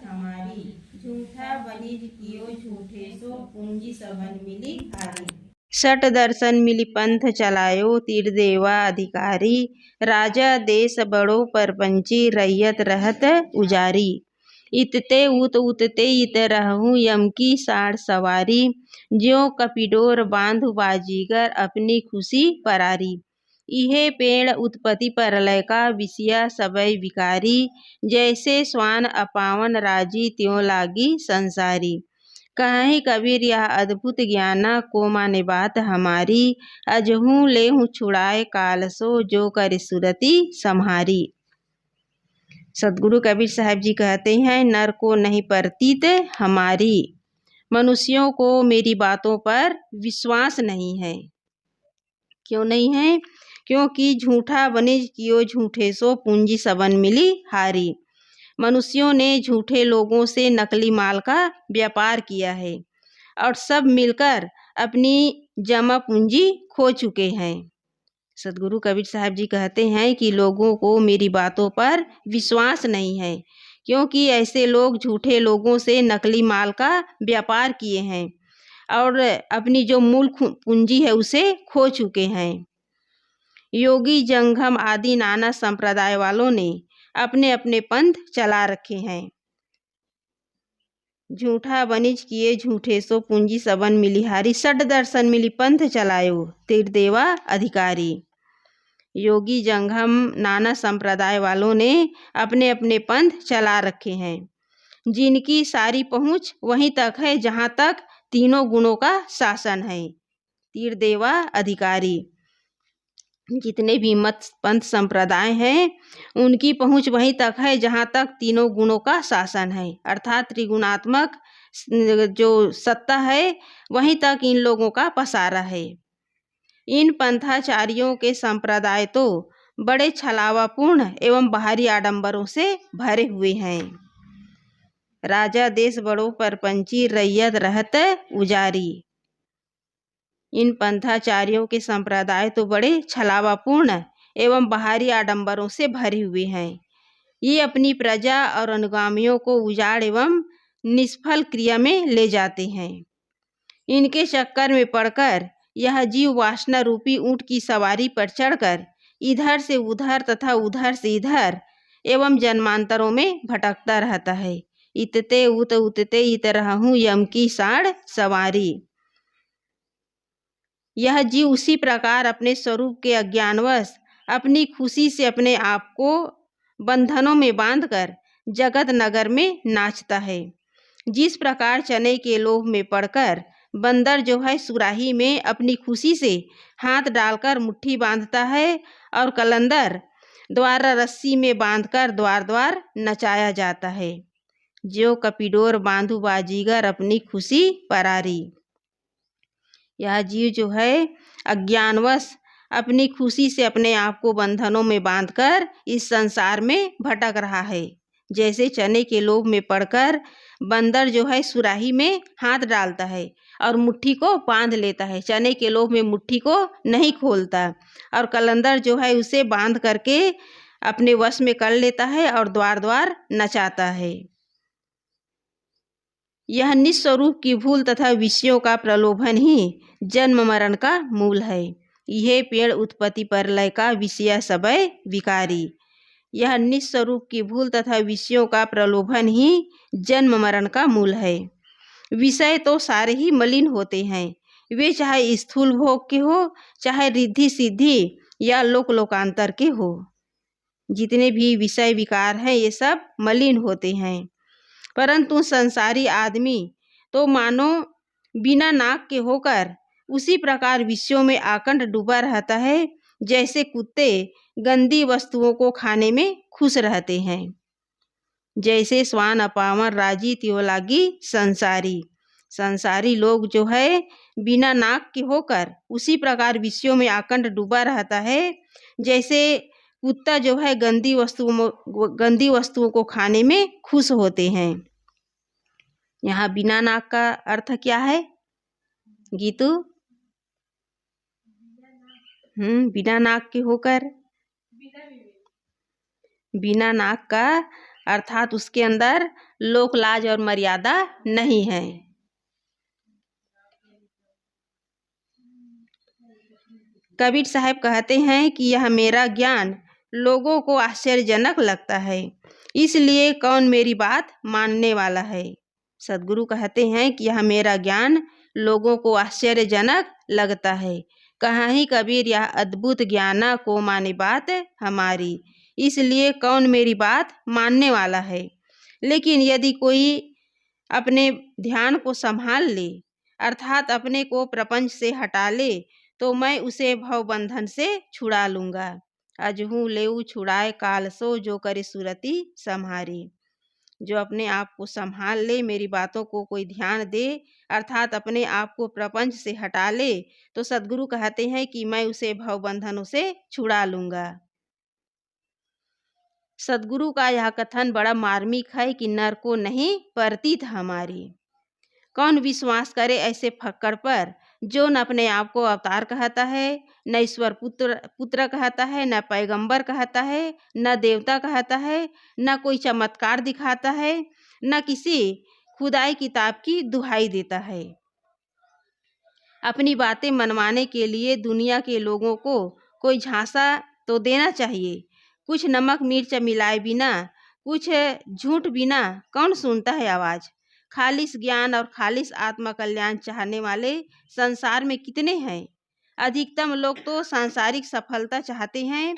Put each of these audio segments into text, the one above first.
हमारी, झूठा बनिज कियो झूठे सो पूंजी सबन मिली हारी। सठ दर्शन मिली पंथ चलायो तीर देवा अधिकारी, राजा देश बड़ो परपंची रैयत रहत उजारी। इतते उतते इत रहूं यम की साड़ सवारी, ज्यों कपिडोर बांधु बाजीगर अपनी खुशी परारी। इहे पेड़ उत्पत्ति परलय का विषया सबय विकारी, जैसे स्वान अपावन राजी त्यों लागी संसारी। कहीं कबीर यह अद्भुत ज्ञाना को माने बात हमारी, अजहूँ लेहूँ छुड़ाए काल सो जो कर सुरति सम्हारी। सदगुरु कबीर साहब जी कहते हैं, नर को नहीं प्रतीत हमारी, मनुष्यों को मेरी बातों पर विश्वास नहीं है। क्यों नहीं है? क्योंकि झूठा बनिज कियो झूठे सो पूंजी सबन मिली हारी। मनुष्यों ने झूठे लोगों से नकली माल का व्यापार किया है और सब मिलकर अपनी जमा पूंजी खो चुके हैं। सदगुरु कबीर साहब जी कहते हैं कि लोगों को मेरी बातों पर विश्वास नहीं है, क्योंकि ऐसे लोग झूठे लोगों से नकली माल का व्यापार किए हैं और अपनी जो मूल पूंजी है उसे खो चुके हैं। योगी जंगम आदि नाना संप्रदाय वालों ने अपने अपने पंथ चला रखे हैं। झूठा बनिज किए झूठे सो पूंजी सबन मिलिहारी, सठ दर्शन मिली पंथ चलायो तीर देवा अधिकारी। योगी जंगम नाना संप्रदाय वालों ने अपने अपने पंथ चला रखे हैं, जिनकी सारी पहुंच वहीं तक है जहां तक तीनों गुणों का शासन है। तीर देवा अधिकारी, जितने भी मत पंथ संप्रदाय हैं उनकी पहुंच वहीं तक है जहां तक तीनों गुणों का शासन है, अर्थात त्रिगुणात्मक जो सत्ता है वहीं तक इन लोगों का पसारा है। इन पंथाचारियों के संप्रदाय तो बड़े छलावापूर्ण एवं बाहरी आडंबरों से भरे हुए हैं। राजा देश बड़ो परपंची रैयत रहत उजारी। इन पंथाचार्यों के संप्रदाय तो बड़े छलावापूर्ण एवं बाहरी आडंबरों से भरे हुए हैं। ये अपनी प्रजा और अनुगामियों को उजाड़ एवं निष्फल क्रिया में ले जाते हैं। इनके चक्कर में पड़कर यह जीव वासना रूपी ऊंट की सवारी पर चढ़कर इधर से उधर तथा उधर से इधर एवं जन्मांतरों में भटकता रहता है। इतते उतते इत रहूं यम की साड़ सवारी। यह जीव उसी प्रकार अपने स्वरूप के अज्ञानवश अपनी खुशी से अपने आप को बंधनों में बांधकर जगत नगर में नाचता है। जिस प्रकार चने के लोभ में पड़कर बंदर जो है सुराही में अपनी खुशी से हाथ डालकर मुट्ठी बांधता है और कलंदर द्वारा रस्सी में बांधकर द्वार द्वार नचाया जाता है, जो कपिडोर बांधु बाजीगर अपनी खुशी परारी। यह जीव जो है अज्ञानवश अपनी खुशी से अपने आप को बंधनों में बांधकर इस संसार में भटक रहा है। जैसे चने के लोभ में पड़कर बंदर जो है सुराही में हाथ डालता है और मुट्ठी को बांध लेता है, चने के लोभ में मुट्ठी को नहीं खोलता, और कलंदर जो है उसे बांध करके अपने वश में कर लेता है और द्वार द्वार नचाता है। यह निस्वरूप की भूल तथा विषयों का प्रलोभन ही जन्म मरण का मूल है। यह पेड़ उत्पत्ति परलय का विषय सबय विकारी। यह निस्वरूप की भूल तथा विषयों का प्रलोभन ही जन्म मरण का मूल है। विषय तो सारे ही मलिन होते हैं, वे चाहे स्थूल भोग के हो, चाहे रिद्धि सिद्धि या लोक लोकांतर के हो। जितने भी विषय विकार हैं ये सब मलिन होते हैं, परंतु संसारी आदमी तो मानो बिना नाक के होकर उसी प्रकार विषयों में आकंठ डूबा रहता है, जैसे कुत्ते गंदी वस्तुओं को खाने में खुश रहते हैं। जैसे स्वान अपावन राजी त्यों लागी संसारी। संसारी लोग जो है बिना नाक के होकर उसी प्रकार विषयों में आकंठ डूबा रहता है, जैसे कुत्ता जो है गंदी वस्तुओं को खाने में खुश होते हैं। यहाँ बिना नाक का अर्थ क्या है गीतू? बिना नाक के होकर, बिना नाक का अर्थात उसके अंदर लोक लाज और मर्यादा नहीं है। कबीर साहब कहते हैं कि यह मेरा ज्ञान लोगों को आश्चर्यजनक लगता है, इसलिए कौन मेरी बात मानने वाला है। सदगुरु कहते हैं कि यह मेरा ज्ञान लोगों को आश्चर्यजनक लगता है, कहाँ ही कबीर यह अद्भुत ज्ञाना को माने बात हमारी, इसलिए कौन मेरी बात मानने वाला है। लेकिन यदि कोई अपने ध्यान को संभाल ले, अर्थात अपने को प्रपंच से हटा ले, तो मैं उसे भवबंधन से छुड़ा लूँगा। अजहू लेऊ छुड़ाए काल सो, जो करे सुरति सम्हारी। जो अपने आप को संभाल ले, मेरी बातों को कोई ध्यान दे, अर्थात अपने आप को प्रपंच से हटा ले, तो सदगुरु कहते हैं कि मैं उसे भवबंधनों से छुड़ा लूँगा। सदगुरु का यह कथन बड़ा मार्मिक है कि नर को नहीं परतीत हमारी। कौन विश्वास करे ऐसे फक्कड़ पर, जो न अपने आप को अवतार कहता है, न ईश्वर पुत्र कहता है, न पैगंबर कहता है, न देवता कहता है, न कोई चमत्कार दिखाता है, न किसी खुदाई किताब की दुहाई देता है। अपनी बातें मनवाने के लिए दुनिया के लोगों को कोई झांसा तो देना चाहिए। कुछ नमक मिर्च मिलाए बिना, कुछ झूठ बिना कौन सुनता है आवाज़। खालिस ज्ञान और खालिस आत्मा कल्याण चाहने वाले संसार में कितने हैं। अधिकतम लोग तो सांसारिक सफलता चाहते हैं,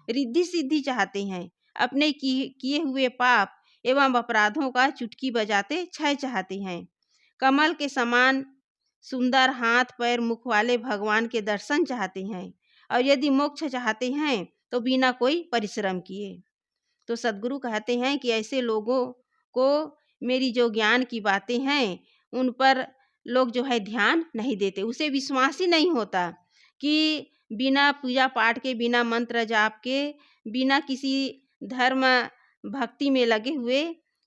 रिद्धि सिद्धि चाहते हैं, अपने किए हुए पाप एवं अपराधों का चुटकी बजाते क्षय चाहते हैं। कमल के समान सुंदर हाथ पैर मुख वाले भगवान के दर्शन चाहते हैं, और यदि मोक्ष चाहते हैं तो बिना कोई परिश्रम किए। तो सदगुरु कहते हैं कि ऐसे लोगों को मेरी जो ज्ञान की बातें हैं उन पर लोग जो है ध्यान नहीं देते, उसे विश्वास ही नहीं होता कि बिना पूजा पाठ के, बिना मंत्र जाप के, बिना किसी धर्म भक्ति में लगे हुए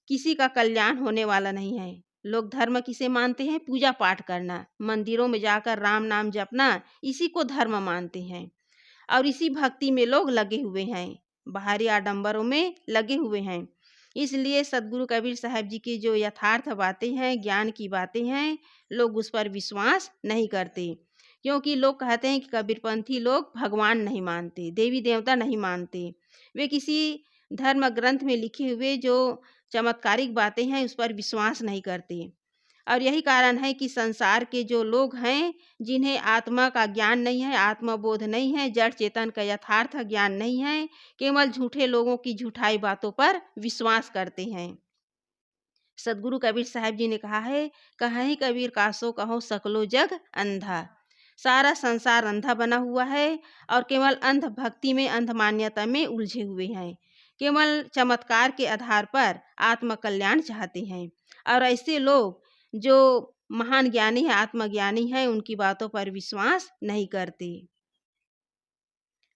किसी का कल्याण होने वाला नहीं है। लोग धर्म किसे मानते हैं? पूजा पाठ करना, मंदिरों में जाकर राम नाम जपना, इसी को धर्म मानते हैं और इसी भक्ति में लोग लगे हुए हैं, बाहरी आडंबरों में लगे हुए हैं। इसलिए सदगुरु कबीर साहब जी की जो यथार्थ बातें हैं, ज्ञान की बातें हैं, लोग उस पर विश्वास नहीं करते, क्योंकि लोग कहते हैं कि कबीरपंथी लोग भगवान नहीं मानते, देवी देवता नहीं मानते, वे किसी धर्म ग्रंथ में लिखे हुए जो चमत्कारिक बातें हैं उस पर विश्वास नहीं करते। और यही कारण है कि संसार के जो लोग हैं, जिन्हें आत्मा का ज्ञान नहीं है, आत्मबोध नहीं है, जड़ चेतन का यथार्थ ज्ञान नहीं है, केवल झूठे लोगों की झूठाई बातों पर विश्वास करते हैं। सदगुरु कबीर साहब जी ने कहा है, कहीं कबीर कासो कहो सकलो जग अंधा। सारा संसार अंधा बना हुआ है और केवल अंध भक्ति में, अंध मान्यता में उलझे हुए हैं, केवल चमत्कार के आधार पर आत्म कल्याण चाहते हैं। और ऐसे लोग जो महान ज्ञानी है, आत्मज्ञानी है, उनकी बातों पर विश्वास नहीं करते।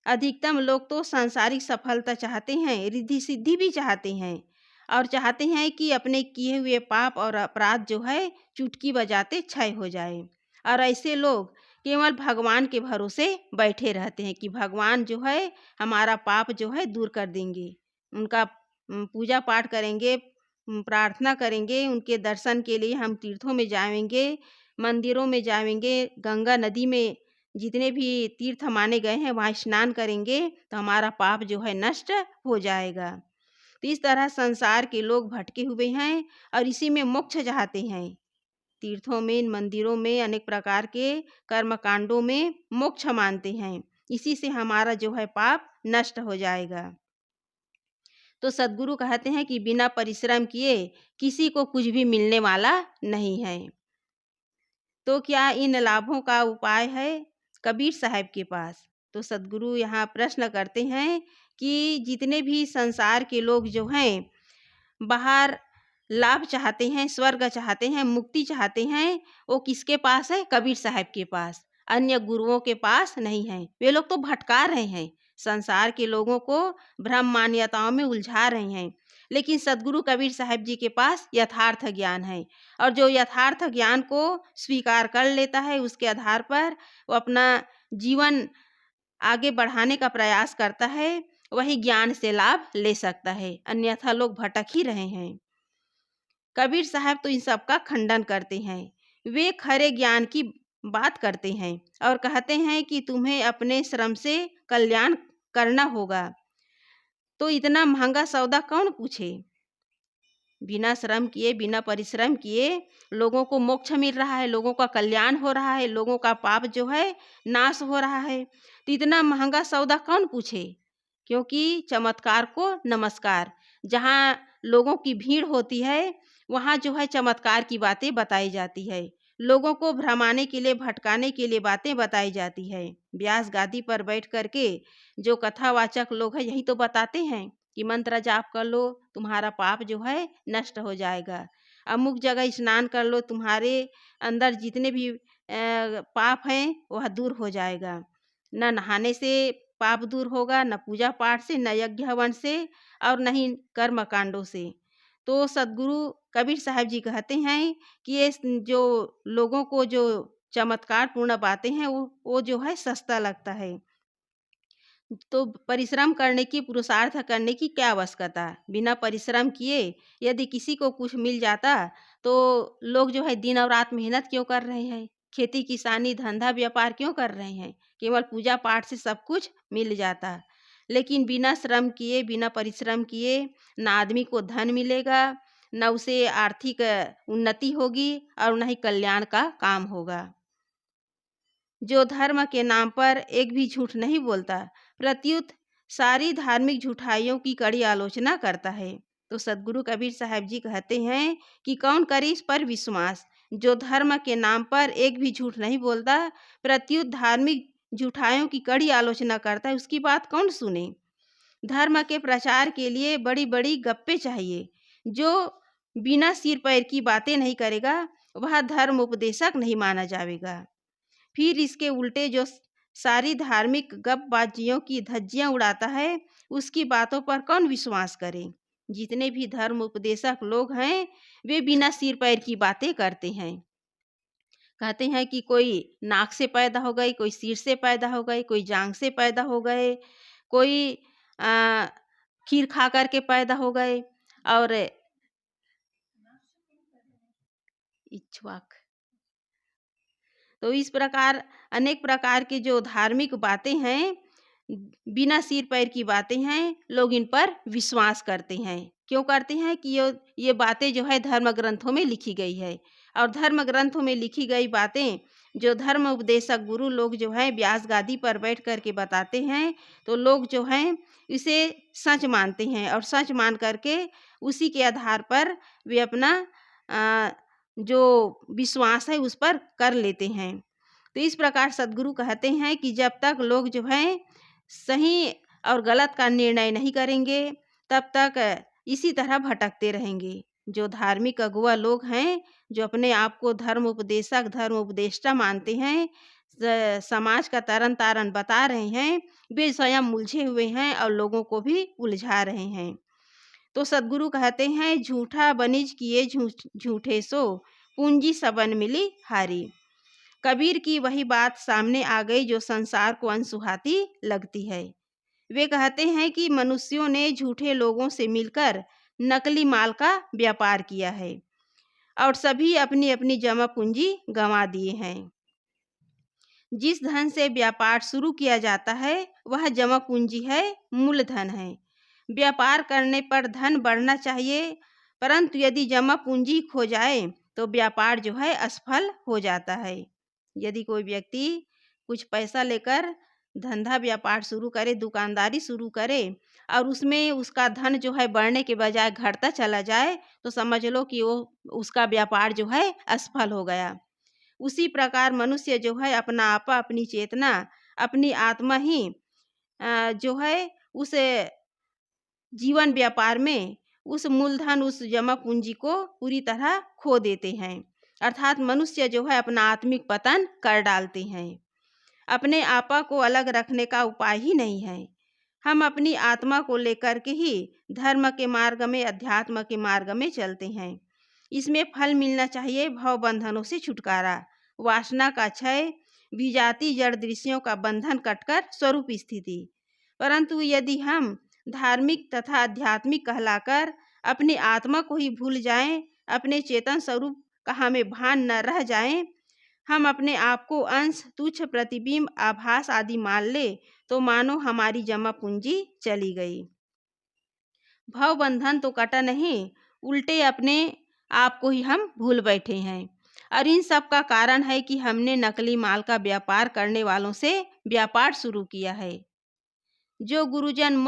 अधिकतम लोग तो सांसारिक सफलता चाहते हैं, रिद्धि सिद्धि भी चाहते हैं और चाहते हैं कि अपने किए हुए पाप और अपराध जो है चुटकी बजाते क्षय हो जाए। और ऐसे लोग केवल भगवान के भरोसे बैठे रहते हैं कि भगवान जो है हमारा पाप जो है दूर कर देंगे। उनका पूजा पाठ करेंगे, प्रार्थना करेंगे, उनके दर्शन के लिए हम तीर्थों में जाएंगे, मंदिरों में जाएंगे, गंगा नदी में जितने भी तीर्थ माने गए हैं वहाँ स्नान करेंगे तो हमारा पाप जो है नष्ट हो जाएगा। तो इस तरह संसार के लोग भटके हुए हैं और इसी में मोक्ष चाहते हैं। तीर्थों में, मंदिरों में, अनेक प्रकार के कर्मकांडों में मोक्ष मानते हैं, इसी से हमारा जो है पाप नष्ट हो जाएगा। तो सदगुरु कहते हैं कि बिना परिश्रम किए किसी को कुछ भी मिलने वाला नहीं है। तो क्या इन लाभों का उपाय है कबीर साहब के पास? तो सदगुरु यहाँ प्रश्न करते हैं कि जितने भी संसार के लोग जो हैं बाहर लाभ चाहते हैं, स्वर्ग चाहते हैं, मुक्ति चाहते हैं, वो किसके पास है? कबीर साहब के पास, अन्य गुरुओं के पास नहीं है। वे लोग तो भटका रहे हैं, संसार के लोगों को भ्रम मान्यताओं में उलझा रहे हैं, लेकिन सदगुरु कबीर साहब जी के पास यथार्थ ज्ञान है और जो यथार्थ ज्ञान को स्वीकार कर लेता है उसके आधार पर वो अपना जीवन आगे बढ़ाने का प्रयास करता है वही ज्ञान से लाभ ले सकता है, अन्यथा लोग भटक ही रहे हैं। कबीर साहब तो इन सब का खंडन करते हैं। वे खरे ज्ञान की बात करते हैं और कहते हैं कि तुम्हें अपने श्रम से कल्याण करना होगा, तो इतना महंगा सौदा कौन पूछे। बिना श्रम किए, बिना परिश्रम किए लोगों को मोक्ष मिल रहा है, लोगों का कल्याण हो रहा है, लोगों का पाप जो है नाश हो रहा है, तो इतना महंगा सौदा कौन पूछे। क्योंकि चमत्कार को नमस्कार, जहाँ लोगों की भीड़ होती है वहाँ जो है चमत्कार की बातें बताई जाती है, लोगों को भ्रमाने के लिए, भटकाने के लिए बातें बताई जाती है। व्यास गादी पर बैठ करके जो कथावाचक लोग हैं यही तो बताते हैं कि मंत्र जाप कर लो, तुम्हारा पाप जो है नष्ट हो जाएगा। अमुक जगह स्नान कर लो, तुम्हारे अंदर जितने भी पाप हैं वह दूर हो जाएगा। न नहाने से पाप दूर होगा, न पूजा पाठ से, न यज्ञ हवन से, और न ही कर्म कांडों से। तो सदगुरु कबीर साहब जी कहते हैं कि ये जो लोगों को जो चमत्कार पूर्ण बातें हैं वो जो है सस्ता लगता है। तो परिश्रम करने की, पुरुषार्थ करने की क्या आवश्यकता। बिना परिश्रम किए यदि किसी को कुछ मिल जाता तो लोग जो है दिन और रात मेहनत क्यों कर रहे हैं, खेती किसानी धंधा व्यापार क्यों कर रहे हैं। केवल पूजा पाठ से सब कुछ मिल जाता, लेकिन बिना श्रम किए, बिना परिश्रम किए न आदमी को धन मिलेगा, न उसे आर्थिक उन्नति होगी और न ही कल्याण का काम होगा। जो धर्म के नाम पर एक भी झूठ नहीं बोलता, प्रत्युत सारी धार्मिक झूठाइयों की कड़ी आलोचना करता है। तो सदगुरु कबीर साहब जी कहते हैं कि कौन करे इस पर विश्वास। जो धर्म के नाम पर एक भी झूठ नहीं बोलता, प्रत्युत धार्मिक झूठाइयों की कड़ी आलोचना करता है, उसकी बात कौन सुने। धर्म के प्रचार के लिए बड़ी बड़ी गप्पे चाहिए। जो बिना सिर पैर की बातें नहीं करेगा वह धर्म उपदेशक नहीं माना जाएगा। फिर इसके उल्टे जो सारी धार्मिक गपबाजियों की धज्जियां उड़ाता है, उसकी बातों पर कौन विश्वास करे। जितने भी धर्म उपदेशक लोग हैं वे बिना सिर पैर की बातें करते हैं। कहते हैं कि कोई नाक से पैदा हो गई, कोई सिर से पैदा हो गई, कोई जांग से पैदा हो गए, कोई खीर खा कर के पैदा हो गए, और इच्छुक। तो इस प्रकार अनेक प्रकार के जो धार्मिक बातें हैं, बिना सिर पैर की बातें हैं, लोग इन पर विश्वास करते हैं। क्यों करते हैं कि ये बातें जो है धर्म ग्रंथों में लिखी गई है, और धर्म ग्रंथों में लिखी गई बातें जो धर्म उपदेशक गुरु लोग जो है व्यास गादी पर बैठ कर के बताते हैं, तो लोग जो हैं इसे सच मानते हैं, और सच मान करके उसी के आधार पर वे अपना जो विश्वास है उस पर कर लेते हैं। तो इस प्रकार सदगुरु कहते हैं कि जब तक लोग जो हैं सही और गलत का निर्णय नहीं करेंगे, तब तक इसी तरह भटकते रहेंगे। जो धार्मिक अगुआ लोग हैं, जो अपने आप को धर्म उपदेशक, धर्म उपदेष्टा मानते हैं, समाज का तरन तारन बता रहे हैं, वे स्वयं उलझे हुए हैं और लोगों को भी उलझा रहे हैं। तो सदगुरु कहते हैं झूठा बनिज किए झूठे सो, पूंजी सबन मिली हारी। कबीर की वही बात सामने आ गई जो संसार को अनसुहाती लगती है। वे कहते हैं कि मनुष्यों ने झूठे लोगों से मिलकर नकली माल का व्यापार किया है और सभी अपनी अपनी जमा पूंजी गंवा दिए हैं। जिस धन से व्यापार शुरू किया जाता है वह जमा पूंजी है, मूलधन है। व्यापार करने पर धन बढ़ना चाहिए, परंतु यदि जमा पूंजी खो जाए तो व्यापार जो है असफल हो जाता है। यदि कोई व्यक्ति कुछ पैसा लेकर धंधा व्यापार शुरू करे, दुकानदारी शुरू करे, और उसमें उसका धन जो है बढ़ने के बजाय घटता चला जाए, तो समझ लो कि वो उसका व्यापार जो है असफल हो गया। उसी प्रकार मनुष्य जो है अपना आपा, अपनी चेतना, अपनी आत्मा ही जो है उस जीवन व्यापार में उस मूलधन, उस जमा पूंजी को पूरी तरह खो देते हैं। अर्थात मनुष्य जो है अपना आत्मिक पतन कर डालते हैं। अपने आपा को अलग रखने का उपाय ही नहीं है। हम अपनी आत्मा को लेकर के ही धर्म के मार्ग में, अध्यात्म के मार्ग में चलते हैं। इसमें फल मिलना चाहिए भव बंधनों से छुटकारा, वासना का क्षय, विजाति जड़ दृश्यों का बंधन कटकर स्वरूप स्थिति। परंतु यदि हम धार्मिक तथा आध्यात्मिक कहलाकर अपनी आत्मा को ही भूल जाएं, अपने चेतन स्वरूप का हमें भान न रह जाए, हम अपने आप को अंश, तुच्छ, प्रतिबिंब, आभास आदि मान ले, तो मानो हमारी जमा पूंजी चली गई। भव बंधन तो कटा नहीं, उल्टे अपने आप को ही हम भूल बैठे हैं। और इन सब का कारण है कि हमने नकली माल का व्यापार करने वालों से व्यापार शुरू किया है। जो गुरुजन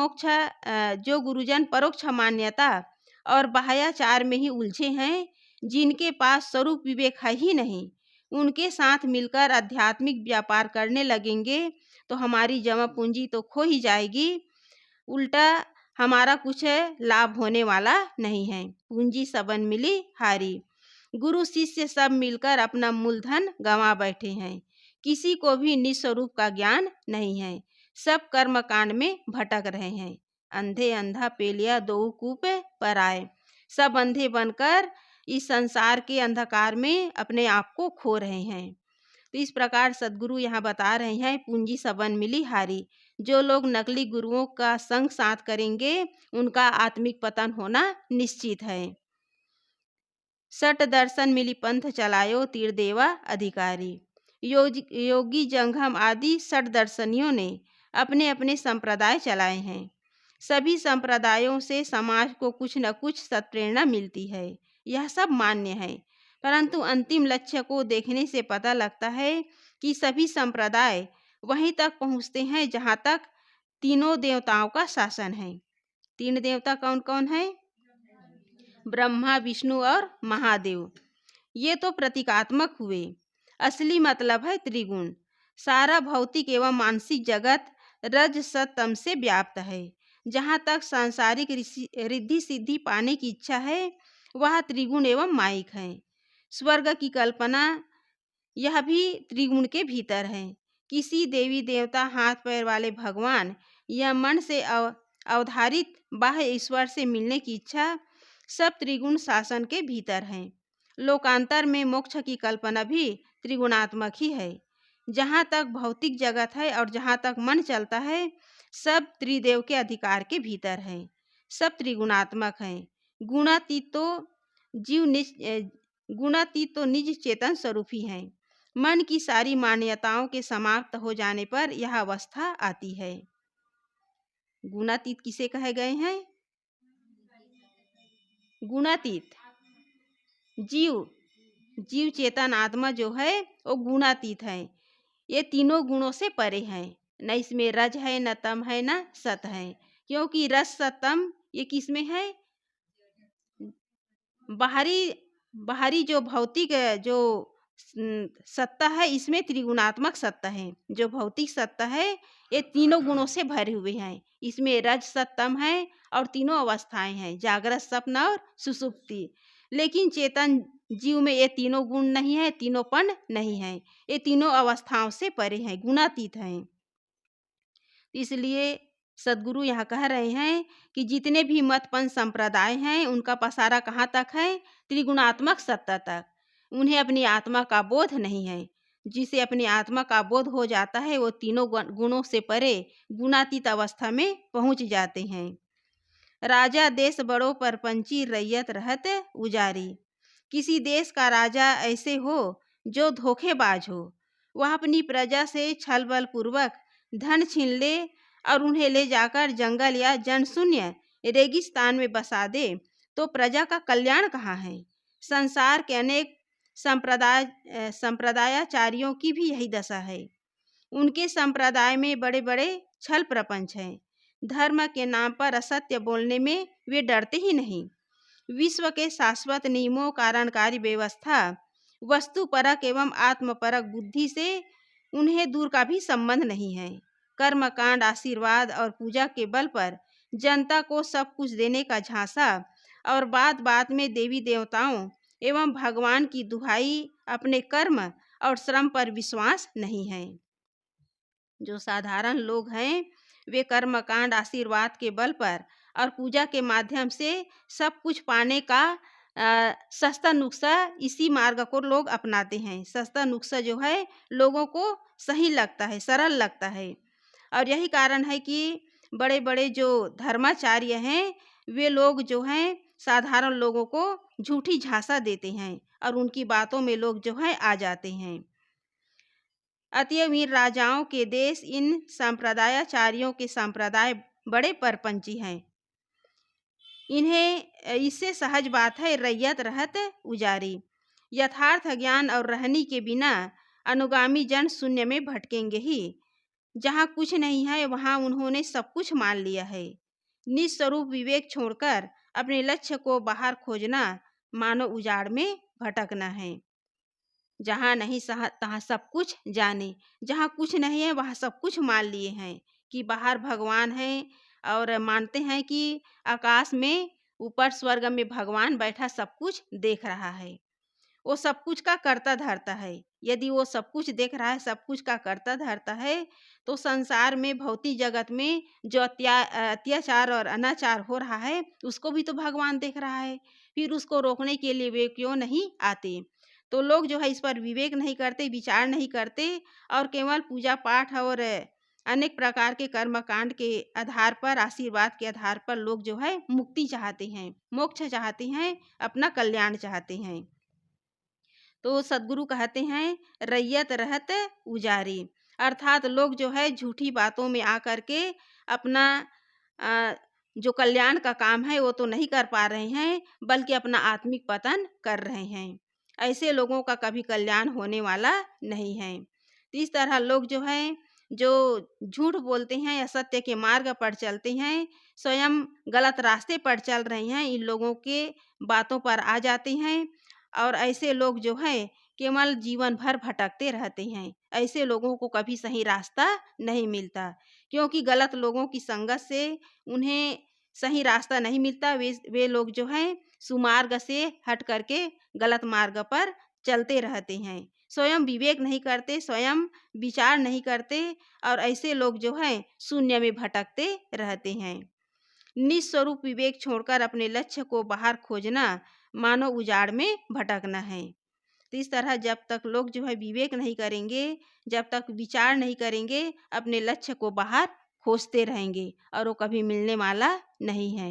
परोक्ष मान्यता और बाह्याचार में ही उलझे हैं, जिनके पास स्वरूप विवेक है ही नहीं, उनके साथ मिलकर आध्यात्मिक व्यापार करने लगेंगे तो हमारी जमा पूंजी तो खो ही जाएगी, उल्टा हमारा कुछ लाभ होने वाला नहीं है। पूंजी सबन मिली हारी। गुरु शिष्य सब मिलकर अपना मूलधन गंवा बैठे हैं। किसी को भी निस्वरूप का ज्ञान नहीं है। सब कर्मकांड में भटक रहे हैं। अंधे अंधा पेलिया दो कूप पर आए। सब अंधे बनकर इस संसार के अंधकार में अपने आप को खो रहे हैं। तो इस प्रकार सदगुरु यहाँ बता रहे हैं, पूंजी सबन मिली हारी। जो लोग नकली गुरुओं का संग साथ करेंगे, उनका आत्मिक पतन होना निश्चित है। सट दर्शन मिली पंथ चलायो, तीर देवा अधिकारी। योगी जंघम आदि सट दर्शनियों ने अपने अपने संप्रदाय चलाए हैं। सभी संप्रदायों से समाज को कुछ न कुछ सत्प्रेरणा मिलती है, यह सब मान्य है। परंतु अंतिम लक्ष्य को देखने से पता लगता है कि सभी संप्रदाय वहीं तक पहुँचते हैं जहाँ तक तीनों देवताओं का शासन है। तीन देवता कौन कौन है? ब्रह्मा, विष्णु और महादेव। ये तो प्रतीकात्मक हुए, असली मतलब है त्रिगुण। सारा भौतिक एवं मानसिक जगत रज सत तम से व्याप्त है। जहाँ तक सांसारिक रिद्धि सिद्धि पाने की इच्छा है, वह त्रिगुण एवं माइक है। स्वर्ग की कल्पना यह भी त्रिगुण के भीतर है। किसी देवी देवता, हाथ पैर वाले भगवान या मन से अवधारित बाह्य ईश्वर से मिलने की इच्छा, सब त्रिगुण शासन के भीतर है। लोकांतर में मोक्ष की कल्पना भी त्रिगुणात्मक ही है। जहाँ तक भौतिक जगत है और जहाँ तक मन चलता है, सब त्रिदेव के अधिकार के भीतर है। सब त्रिगुणात्मक है। गुणातीत तो निज चेतन स्वरूप ही है। मन की सारी मान्यताओं के समाप्त हो जाने पर यह अवस्था आती है। गुणातीत किसे कहे गए हैं? गुणातीत जीव चेतन आत्मा जो है वो गुणातीत है। ये तीनों गुणों से परे है। न इसमें रज है, न तम है, न सत है। क्योंकि रस सत तम ये किसमें है? बाहरी जो भौतिक जो सत्ता है, इसमें त्रिगुणात्मक सत्ता है। जो भौतिक सत्ता है ये तीनों गुणों से भरे हुए हैं। इसमें रज सत तम है और तीनों अवस्थाएं हैं, जागृत, स्वप्न और सुषुप्ति। लेकिन चेतन जीव में ये तीनों गुण नहीं है, तीनोंपन नहीं है। ये तीनों अवस्थाओं से परे हैं, गुणातीत हैं। इसलिए सदगुरु यहाँ कह रहे हैं कि जितने भी मतपन संप्रदाय हैं, उनका पसारा कहाँ तक है? त्रिगुणात्मक सत्ता तक। उन्हें अपनी आत्मा का बोध नहीं है। जिसे अपनी आत्मा का बोध हो जाता है, वो तीनों गुणों से परे गुणातीत अवस्था में पहुँच जाते हैं। राजा देश बड़ो परपंची, रैयत रहत उजारी। किसी देश का राजा ऐसे हो जो धोखेबाज हो। वह अपनी प्रजा से छल बल पूर्वक धन छीन ले और उन्हें ले जाकर जंगल या जनशून्य रेगिस्तान में बसा दे, तो प्रजा का कल्याण कहाँ है? संसार के अनेक संप्रदायाचार्यों की भी यही दशा है। उनके संप्रदाय में बड़े बड़े छल प्रपंच हैं। धर्म के नाम पर असत्य बोलने में वे डरते ही नहीं। विश्व के शाश्वत नियमों, कारणकारी व्यवस्था, वस्तुपरक एवं आत्मपरक बुद्धि से उन्हें दूर का भी संबंध नहीं है। कर्मकांड, आशीर्वाद और पूजा के बल पर जनता को सब कुछ देने का झांसा और बात बात में देवी देवताओं एवं भगवान की दुहाई, अपने कर्म और श्रम पर विश्वास नहीं है। जो साधारण लोग हैं, वे कर्मकांड, आशीर्वाद के बल पर और पूजा के माध्यम से सब कुछ पाने का सस्ता नुस्खा, इसी मार्ग को लोग अपनाते हैं। सस्ता नुस्खा जो है लोगों को सही लगता है, सरल लगता है। और यही कारण है कि बड़े बड़े जो धर्माचार्य हैं वे लोग जो हैं साधारण लोगों को झूठी झांसा देते हैं और उनकी बातों में लोग जो है आ जाते हैं। अतिवीर राजाओं के देश इन संप्रदायाचार्यों के संप्रदाय बड़े परपंची हैं। इन्हें इससे सहज बात है रैयत रहत उजारी। यथार्थ ज्ञान और रहनी के बिना अनुगामी जन शून्य में भटकेंगे ही। जहाँ कुछ नहीं है वहाँ उन्होंने सब कुछ मान लिया है। निस्वरूप विवेक छोड़कर अपने लक्ष्य को बाहर खोजना मानो उजाड़ में भटकना है। जहाँ नहीं तहाँ सब कुछ जाने, जहाँ कुछ नहीं है वहाँ सब कुछ मान लिए हैं कि बाहर भगवान है और मानते हैं कि आकाश में ऊपर स्वर्ग में भगवान बैठा सब कुछ देख रहा है। वो सब कुछ का करता धरता है। यदि वो सब कुछ देख रहा है, सब कुछ का करता धरता है, तो संसार में भौतिक जगत में जो अत्याचार और अनाचार हो रहा है उसको भी तो भगवान देख रहा है। फिर उसको रोकने के लिए वे क्यों नहीं आते? तो लोग जो है इस पर विवेक नहीं करते, विचार नहीं करते और केवल पूजा पाठ और अनेक प्रकार के कर्मकांड के आधार पर, आशीर्वाद के आधार पर लोग जो है मुक्ति चाहते हैं, मोक्ष चाहते हैं, अपना कल्याण चाहते हैं। तो सदगुरु कहते हैं रैयत रहत उजारी, अर्थात लोग जो है झूठी बातों में आकर के अपना जो कल्याण का काम है वो तो नहीं कर पा रहे हैं, बल्कि अपना आत्मिक पतन कर रहे हैं। ऐसे लोगों का कभी कल्याण होने वाला नहीं है। तो इस तरह लोग जो हैं जो झूठ बोलते हैं, असत्य के मार्ग पर चलते हैं, स्वयं गलत रास्ते पर चल रहे हैं, इन लोगों के बातों पर आ जाते हैं और ऐसे लोग जो हैं केवल जीवन भर भटकते रहते हैं। ऐसे लोगों को कभी सही रास्ता नहीं मिलता, क्योंकि गलत लोगों की संगत से उन्हें सही रास्ता नहीं मिलता। वे लोग जो हैं सुमार्ग से हट करके गलत मार्ग पर चलते रहते हैं, स्वयं विवेक नहीं करते, स्वयं विचार नहीं करते और ऐसे लोग जो हैं शून्य में भटकते रहते हैं। निस्वरूप विवेक छोड़कर अपने लक्ष्य को बाहर खोजना मानो उजाड़ में भटकना है। तो इस तरह जब तक लोग जो है विवेक नहीं करेंगे, जब तक विचार नहीं करेंगे, अपने लक्ष्य को बाहर खोजते रहेंगे और वो कभी मिलने वाला नहीं है।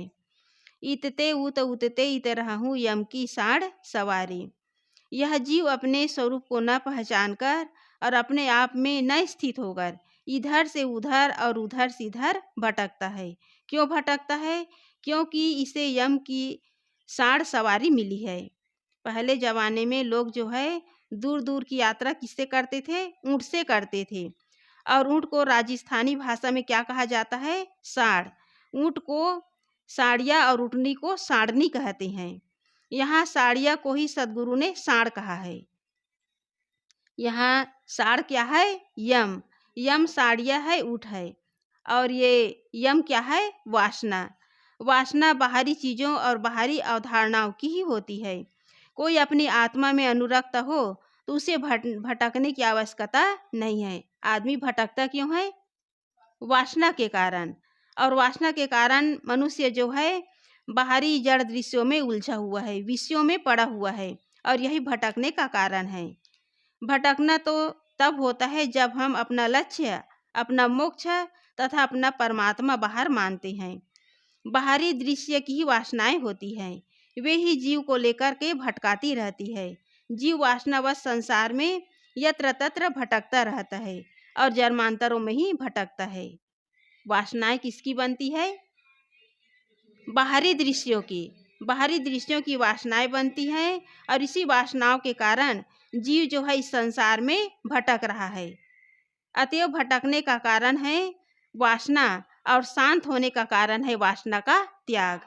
इतते उत उतते इत रहूं यम की साढ़ सवारी। यह जीव अपने स्वरूप को न पहचान कर और अपने आप में न स्थित होकर इधर से उधर और उधर से इधर भटकता है। क्यों भटकता है? क्योंकि इसे यम की साढ़ सवारी मिली है। पहले ज़माने में लोग जो है दूर दूर की यात्रा किससे करते थे? ऊँट से करते थे। और ऊँट को राजस्थानी भाषा में क्या कहा जाता है? साढ़। ऊँट को साड़िया और ऊँटनी को साड़नी कहते हैं। यहाँ साड़िया को ही सदगुरु ने साढ़ कहा है। यहाँ साढ़ क्या है? यम। यम साड़िया है, ऊँट है। और ये यम क्या है? वासना। वासना बाहरी चीज़ों और बाहरी अवधारणाओं की ही होती है। कोई अपनी आत्मा में अनुरक्त हो तो उसे भटकने की आवश्यकता नहीं है। आदमी भटकता क्यों है? वासना के कारण। और वासना के कारण मनुष्य जो है बाहरी जड़ दृश्यों में उलझा हुआ है, विषयों में पड़ा हुआ है और यही भटकने का कारण है। भटकना तो तब होता है जब हम अपना लक्ष्य, अपना मोक्ष तथा अपना परमात्मा बाहर मानते हैं। बाहरी दृश्य की ही वासनाएं होती हैं, वे ही जीव को लेकर के भटकाती रहती है। जीव वासनावश संसार में यत्र तत्र भटकता रहता है और जन्मांतरों में ही भटकता है। वासनाएं किसकी बनती है? बाहरी दृश्यों की। बाहरी दृश्यों की वासनाएं बनती हैं और इसी वासनाओं के कारण जीव जो है इस संसार में भटक रहा है। अतएव भटकने का कारण है वासना और शांत होने का कारण है वासना का त्याग।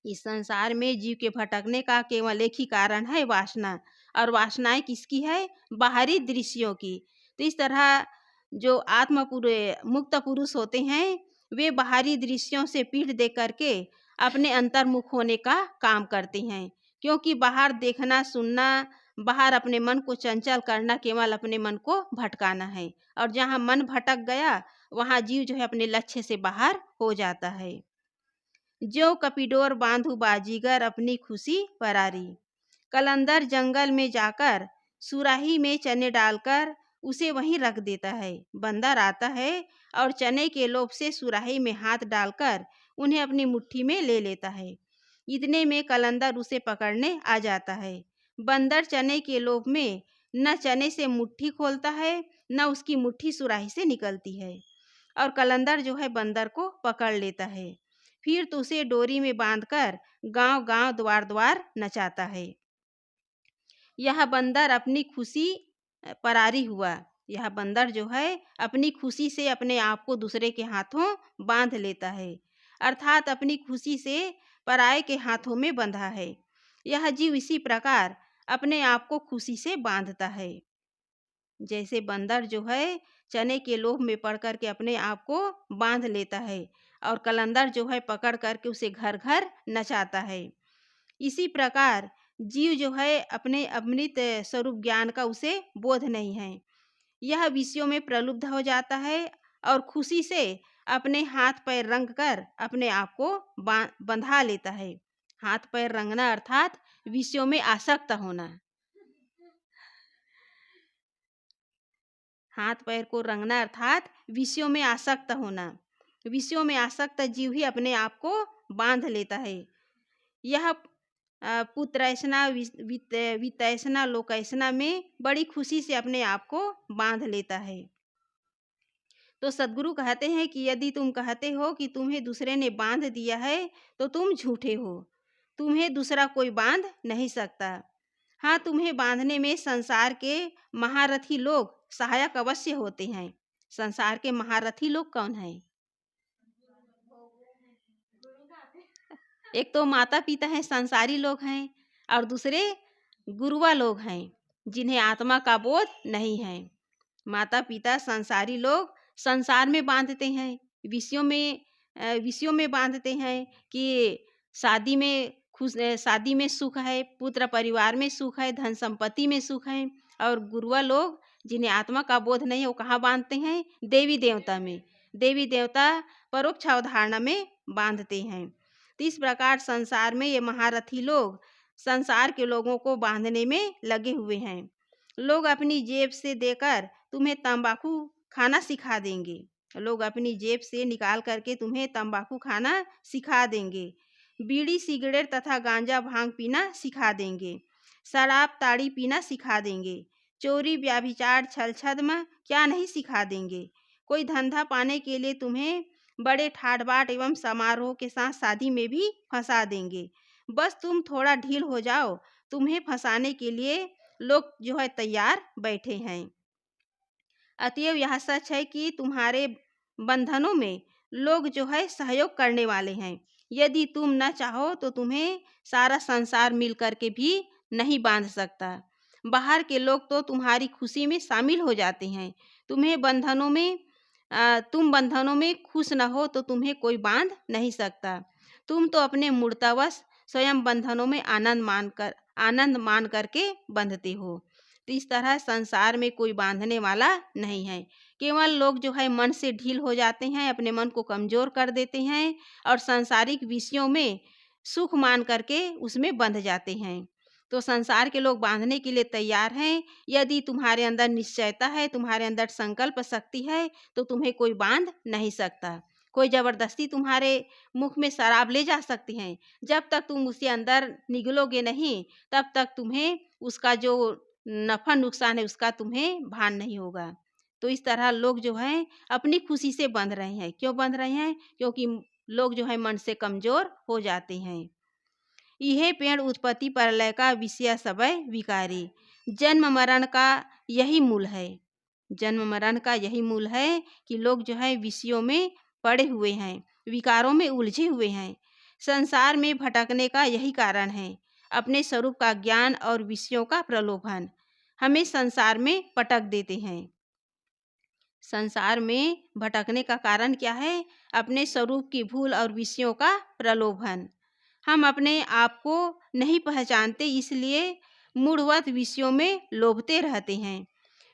इस संसार में जीव के भटकने का केवल एक ही कारण है वासना, और वासनाएं किसकी है? बाहरी दृश्यों की। तो इस तरह जो मुक्त पुरुष होते हैं वे बाहरी दृश्यों से पीठ दे करके अपने अंतर्मुख होने का काम करते हैं, क्योंकि बाहर देखना, सुनना, बाहर अपने मन को चंचल करना केवल अपने मन को भटकाना है। और जहाँ मन भटक गया वहाँ जीव जो है अपने लक्ष्य से बाहर हो जाता है। जो कपिडोर बांधू बाजीगर अपनी खुशी फरारी। कलंदर जंगल में जाकर सुराही में चने डालकर उसे वहीं रख देता है। बंदर आता है और चने के लोभ से सुराही में हाथ डालकर उन्हें अपनी मुट्ठी में ले लेता है। इतने में कलंदर उसे पकड़ने आ जाता है। बंदर चने के लोभ में न चने से मुट्ठी खोलता है, न उसकी मुट्ठी सुराही से निकलती है और कलंदर जो है बंदर को पकड़ लेता है। फिर तो उसे डोरी में बांधकर गांव-गांव, द्वार-द्वार नचाता है। यह बंदर अपनी खुशी परारी हुआ। यह बंदर जो है अपनी खुशी से अपने आप को दूसरे के हाथों बांध लेता है, अर्थात अपनी खुशी से पराये के हाथों में बंधा है। यह जीव इसी प्रकार अपने आप को खुशी से बांधता है। जैसे बंदर जो है चने के लोभ में पड़ कर के अपने आप को बांध लेता है और कलंदर जो है पकड़ करके उसे घर घर नचाता है। इसी प्रकार जीव जो है अपने अमृत स्वरूप ज्ञान का उसे बोध नहीं है। यह विषयों में प्रलुब्ध हो जाता है और खुशी से अपने हाथ पैर रंग कर अपने आप को बंधा लेता है। हाथ पैर रंगना अर्थात विषयों में आसक्त होना। हाथ पैर को रंगना अर्थात विषयों में आसक्त होना। विषयों में आसक्त जीव ही अपने आप को बांध लेता है। यह पुत्रैषणा, वित्तैषणा, लोकैषणा में बड़ी खुशी से अपने आप को बांध लेता है। तो सद्गुरु कहते हैं कि यदि तुम कहते हो कि तुम्हें दूसरे ने बांध दिया है तो तुम झूठे हो। तुम्हें दूसरा कोई बांध नहीं सकता। हाँ, तुम्हें बांधने में संसार के महारथी लोग सहायक अवश्य होते हैं। संसार के महारथी लोग कौन हैं? एक तो माता पिता हैं, संसारी लोग हैं, और दूसरे गुरुआ लोग हैं जिन्हें आत्मा का बोध नहीं है। माता पिता संसारी लोग संसार में बांधते हैं, विषयों में बांधते हैं कि शादी में सुख है, पुत्र परिवार में सुख है, धन संपत्ति में सुख है। और गुरुआ लोग जिन्हें आत्मा का बोध नहीं है वो कहाँ बांधते हैं? देवी देवता में। देवी देवता परोक्ष अवधारणा में बांधते हैं। तो इस प्रकार संसार में ये महारथी लोग संसार के लोगों को बांधने में लगे हुए हैं। लोग अपनी जेब से देकर तुम्हें तंबाकू खाना सिखा देंगे। लोग अपनी जेब से निकाल करके तुम्हें तंबाकू खाना सिखा देंगे। बीड़ी सिगरेट तथा गांजा भांग पीना सिखा देंगे। शराब ताड़ी पीना सिखा देंगे। चोरी व्याभिचार छल छद्म क्या नहीं सिखा देंगे। कोई धंधा पाने के लिए तुम्हें बड़े ठाट बाट एवं समारोह के साथ शादी में भी फंसा देंगे। बस तुम थोड़ा ढील हो जाओ, तुम्हें फंसाने के लिए लोग जो है तैयार बैठे हैं। अतएव यह सच है कि तुम्हारे बंधनों में लोग जो है सहयोग करने वाले हैं। यदि तुम न चाहो तो तुम्हें सारा संसार मिल कर के भी नहीं बांध सकता। बाहर के लोग तो तुम्हारी खुशी में शामिल हो जाते हैं। तुम बंधनों में खुश न हो तो तुम्हें कोई बांध नहीं सकता। तुम तो अपने मूर्तावश स्वयं बंधनों में आनंद मान करके बंधते हो। तो इस तरह संसार में कोई बांधने वाला नहीं है। केवल लोग जो है मन से ढील हो जाते हैं, अपने मन को कमजोर कर देते हैं और सांसारिक विषयों में सुख मान करके उसमें बंध जाते हैं। तो संसार के लोग बांधने के लिए तैयार हैं। यदि तुम्हारे अंदर निश्चयता है, तुम्हारे अंदर संकल्प शक्ति है, तो तुम्हें कोई बांध नहीं सकता। कोई जबरदस्ती तुम्हारे मुख में शराब ले जा सकती हैं। जब तक तुम उसके अंदर निगलोगे नहीं, तब तक तुम्हें उसका जो नफा नुकसान है उसका तुम्हें भान नहीं होगा। तो इस तरह लोग जो हैं अपनी खुशी से बंध रहे हैं। क्यों बंध रहे हैं? क्योंकि लोग जो है मन से कमजोर हो जाते हैं। यह पेड़ उत्पत्ति प्रलय का विषय सबय विकारी। जन्म मरण का यही मूल है। जन्म मरण का यही मूल है कि लोग जो है विषयों में पड़े हुए हैं, विकारों में उलझे हुए हैं। संसार में भटकने का यही कारण है। अपने स्वरूप का ज्ञान और विषयों का प्रलोभन हमें संसार में पटक देते हैं। संसार में भटकने का कारण क्या है? अपने स्वरूप की भूल और विषयों का प्रलोभन। हम अपने आप को नहीं पहचानते, इसलिए मूढ़वत विषयों में लोभते रहते हैं।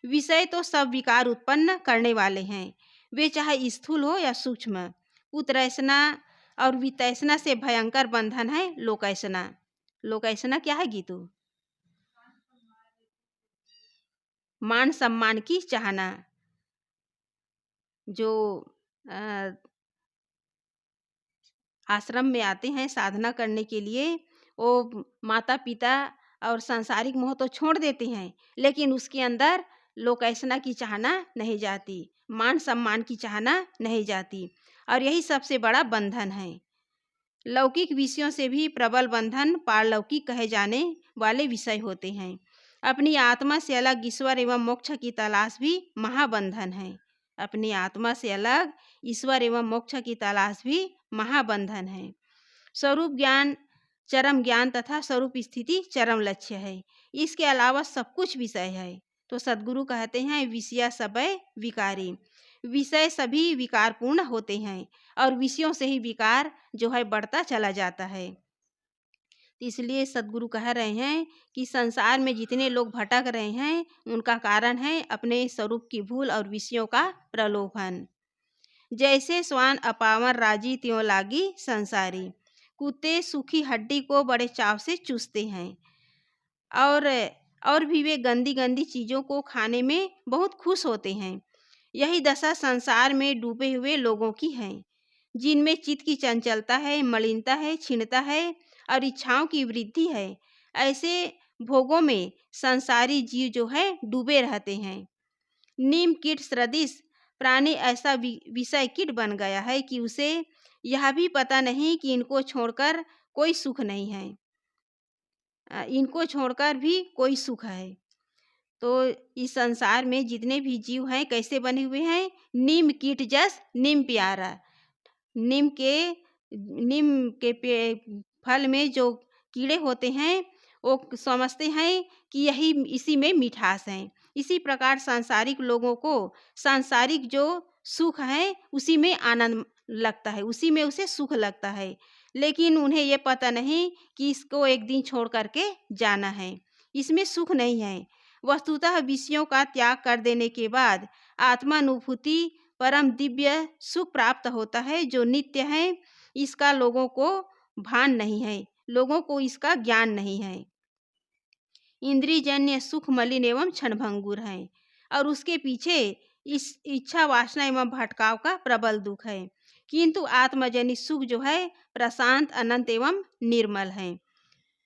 विषय तो सब विकार उत्पन्न करने वाले हैं, वे चाहे स्थूल हो या सूक्ष्म। पुत्रैषणा और वित्तैषणा से भयंकर बंधन है लोकैषणा। लोकैषणा क्या है गीतू? मान सम्मान की चाहना। जो अ, आश्रम में आते हैं साधना करने के लिए, वो माता पिता और सांसारिक मोह तो छोड़ देते हैं, लेकिन उसके अंदर लोकैसना की चाहना नहीं जाती, मान सम्मान की चाहना नहीं जाती। और यही सबसे बड़ा बंधन है। लौकिक विषयों से भी प्रबल बंधन पारलौकिक कहे जाने वाले विषय होते हैं। अपनी आत्मा से अलग ईश्वर एवं मोक्ष की तलाश भी महाबंधन है। अपनी आत्मा से अलग ईश्वर एवं मोक्ष की तलाश भी महाबंधन है। स्वरूप ज्ञान चरम ज्ञान तथा स्वरूप स्थिति चरम लक्ष्य है। इसके अलावा सब कुछ विषय है। तो सद्गुरु कहते हैं विषया सबय विकारी। विषय सभी विकारपूर्ण होते हैं और विषयों से ही विकार जो है बढ़ता चला जाता है। इसलिए सद्गुरु कह रहे हैं कि संसार में जितने लोग भटक रहे हैं उनका कारण है अपने स्वरूप की भूल और विषयों का प्रलोभन। जैसे स्वान अपावर राजी त्यों लागी संसारी। कुत्ते सूखी हड्डी को बड़े चाव से चूसते हैं और भी वे गंदी गंदी चीज़ों को खाने में बहुत खुश होते हैं। यही दशा संसार में डूबे हुए लोगों की है, जिनमें चित्त की चंचलता है, मलिनता है, क्षीणता है और इच्छाओं की वृद्धि है। ऐसे भोगों में संसारी जीव जो है डूबे रहते हैं। नीम कीट सदृश प्राणी ऐसा विषय कीट बन गया है कि उसे यह भी पता नहीं कि इनको छोड़कर कोई सुख नहीं है, इनको छोड़कर भी कोई सुख है। तो इस संसार में जितने भी जीव हैं कैसे बने हुए हैं? नीम कीट जस नीम प्यारा। नीम के फल में जो कीड़े होते हैं वो समझते हैं कि यही इसी में मिठास है। इसी प्रकार सांसारिक लोगों को सांसारिक जो सुख है उसी में आनंद लगता है, उसी में उसे सुख लगता है, लेकिन उन्हें ये पता नहीं कि इसको एक दिन छोड़ करके जाना है, इसमें सुख नहीं है। वस्तुतः विषयों का त्याग कर देने के बाद आत्मानुभूति परम दिव्य सुख प्राप्त होता है जो नित्य है। इसका लोगों को भान नहीं है, लोगों को इसका ज्ञान नहीं है। इंद्रियजन्य सुख मलिन एवं क्षणभंगुर है और उसके पीछे इस इच्छा वासना एवं भटकाव का प्रबल दुख है, किंतु आत्मजनित सुख जो है प्रशांत अनंत एवं निर्मल है।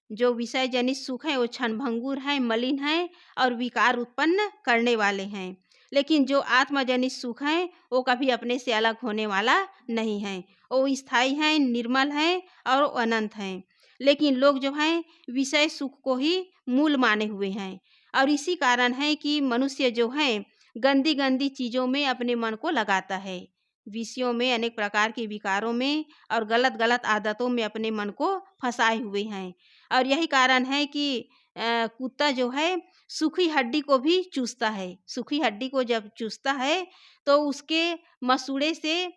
जो विषय जनित सुख है वो क्षणभंगुर है, मलिन है और विकार उत्पन्न करने वाले हैं, लेकिन जो आत्मजनित सुख है वो कभी अपने से अलग होने वाला नहीं है, वो स्थायी है, निर्मल है और अनंत है। लेकिन लोग जो हैं विषय सुख को ही मूल माने हुए हैं और इसी कारण है कि मनुष्य जो है गंदी गंदी चीज़ों में अपने मन को लगाता है, विषयों में, अनेक प्रकार के विकारों में और गलत गलत आदतों में अपने मन को फंसाए हुए हैं। और यही कारण है कि कुत्ता जो है सूखी हड्डी को भी चूसता है। सूखी हड्डी को जब चूसता है तो उसके मसूड़े से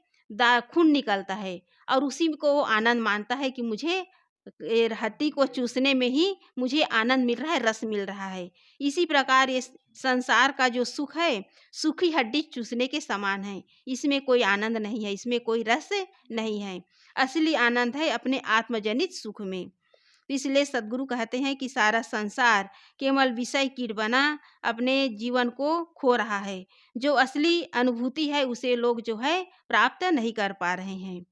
खून निकलता है और उसी को वो आनंद मानता है कि मुझे हड्डी को चूसने में ही मुझे आनंद मिल रहा है, रस मिल रहा है। इसी प्रकार ये संसार का जो सुख है सूखी हड्डी चूसने के समान है, इसमें कोई आनंद नहीं है, इसमें कोई रस नहीं है। असली आनंद है अपने आत्मजनित सुख में। इसलिए सद्गुरु कहते हैं कि सारा संसार केवल विषय कीट बना अपने जीवन को खो रहा है। जो असली अनुभूति है उसे लोग जो है प्राप्त नहीं कर पा रहे हैं।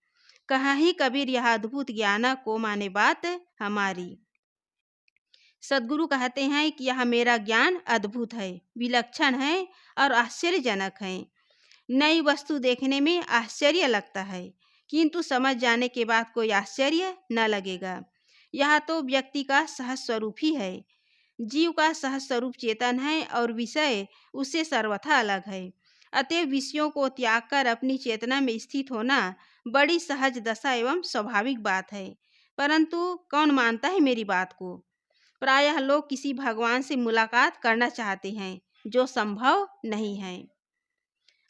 कहा ही कबीर यह अद्भुत ज्ञान को माने बात हमारी। सद्गुरु कहते हैं कि यह मेरा ज्ञान अद्भुत है, विलक्षण है और आश्चर्यजनक है। नई वस्तु देखने में आश्चर्य लगता है, किंतु समझ जाने के बाद कोई आश्चर्य न लगेगा। यह तो व्यक्ति का सहज स्वरूप ही है। जीव का सहज स्वरूप चेतन है और विषय उससे सर्वथा अलग है। अतएव विषयों को त्याग कर अपनी चेतना में स्थित होना बड़ी सहज दशा एवं स्वाभाविक बात है, परंतु कौन मानता है मेरी बात को? प्रायः लोग किसी भगवान से मुलाकात करना चाहते हैं, जो संभव नहीं है।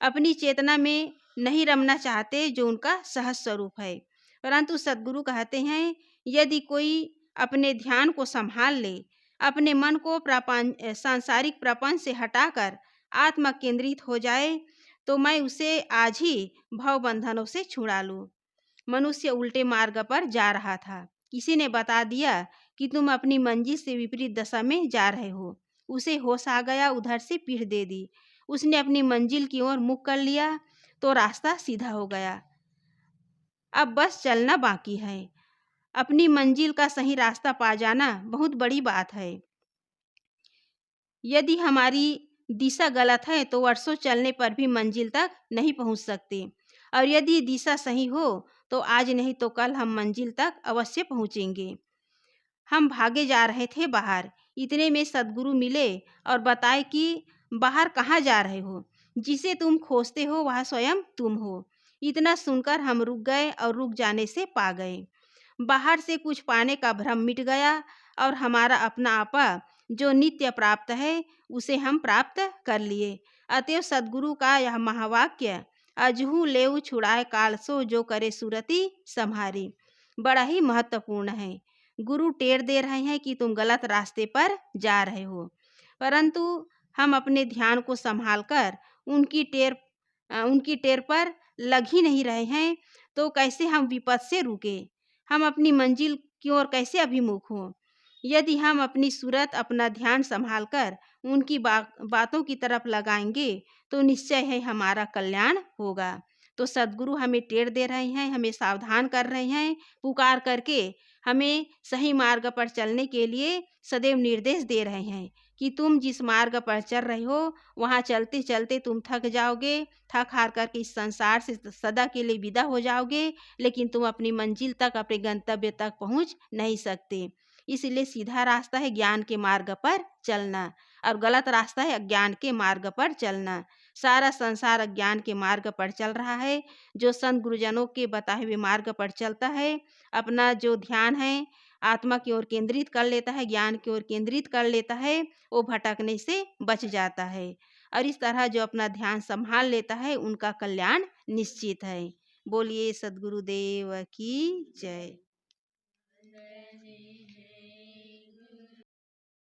अपनी चेतना में नहीं रमना चाहते, जो उनका सहज स्वरूप है। परंतु सद्गुरु कहते हैं यदि कोई अपने ध्यान को संभाल ले, अपने मन को सांसारिक प्रपंच से हटाकर आत्म केंद्रित हो जाए, तो मैं उसे आज ही भव बंधनों से छुड़ा लूँ। मनुष्य उल्टे मार्ग पर जा रहा था, किसी ने बता दिया कि तुम अपनी मंजिल से विपरीत दशा में जा रहे हो। उसे होश आ गया, उधर से पीठ दे दी। उसने अपनी मंजिल की ओर मुख कर लिया तो रास्ता सीधा हो गया। अब बस चलना बाकी है। अपनी मंजिल का सही रास्ता पा जाना बहुत बड़ी बात है। यदि हमारी दिशा गलत है तो वर्षों चलने पर भी मंजिल तक नहीं पहुंच सकते, और यदि दिशा सही हो तो आज नहीं तो कल हम मंजिल तक अवश्य पहुंचेंगे। हम भागे जा रहे थे बाहर, इतने में सद्गुरु मिले और बताए कि बाहर कहाँ जा रहे हो, जिसे तुम खोजते हो वह स्वयं तुम हो। इतना सुनकर हम रुक गए और रुक जाने से पा गए। बाहर से कुछ पाने का भ्रम मिट गया और हमारा अपना आपा जो नित्य प्राप्त है उसे हम प्राप्त कर लिए। अतएव सद्गुरु का यह महावाक्य अजहू लेऊ छुड़ाए काल सो जो करे सुरति सम्हारी बड़ा ही महत्वपूर्ण है। गुरु टेर दे रहे हैं कि तुम गलत रास्ते पर जा रहे हो, परंतु हम अपने ध्यान को संभाल कर उनकी टेर पर लग ही नहीं रहे हैं, तो कैसे हम विपद से रुके, हम अपनी मंजिल की ओर कैसे अभिमुख हों। यदि हम अपनी सूरत, अपना ध्यान संभाल कर उनकी बातों की तरफ लगाएंगे तो निश्चय है हमारा कल्याण होगा। तो सद्गुरु हमें टेर दे रहे हैं, हमें सावधान कर रहे हैं, पुकार करके हमें सही मार्ग पर चलने के लिए सदैव निर्देश दे रहे हैं कि तुम जिस मार्ग पर चल रहे हो वहाँ चलते चलते तुम थक जाओगे, थक हार करके इस संसार से सदा के लिए विदा हो जाओगे, लेकिन तुम अपनी मंजिल तक, अपने गंतव्य तक पहुँच नहीं सकते। इसलिए सीधा रास्ता है ज्ञान के मार्ग पर चलना और गलत रास्ता है अज्ञान के मार्ग पर चलना। सारा संसार अज्ञान के मार्ग पर चल रहा है। जो संत गुरुजनों के बताए हुए मार्ग पर चलता है, अपना जो ध्यान है आत्मा की ओर केंद्रित कर लेता है, ज्ञान की ओर केंद्रित कर लेता है, वो भटकने से बच जाता है। और इस तरह जो अपना ध्यान संभाल लेता है उनका कल्याण निश्चित है। बोलिए सद्गुरुदेव की जय।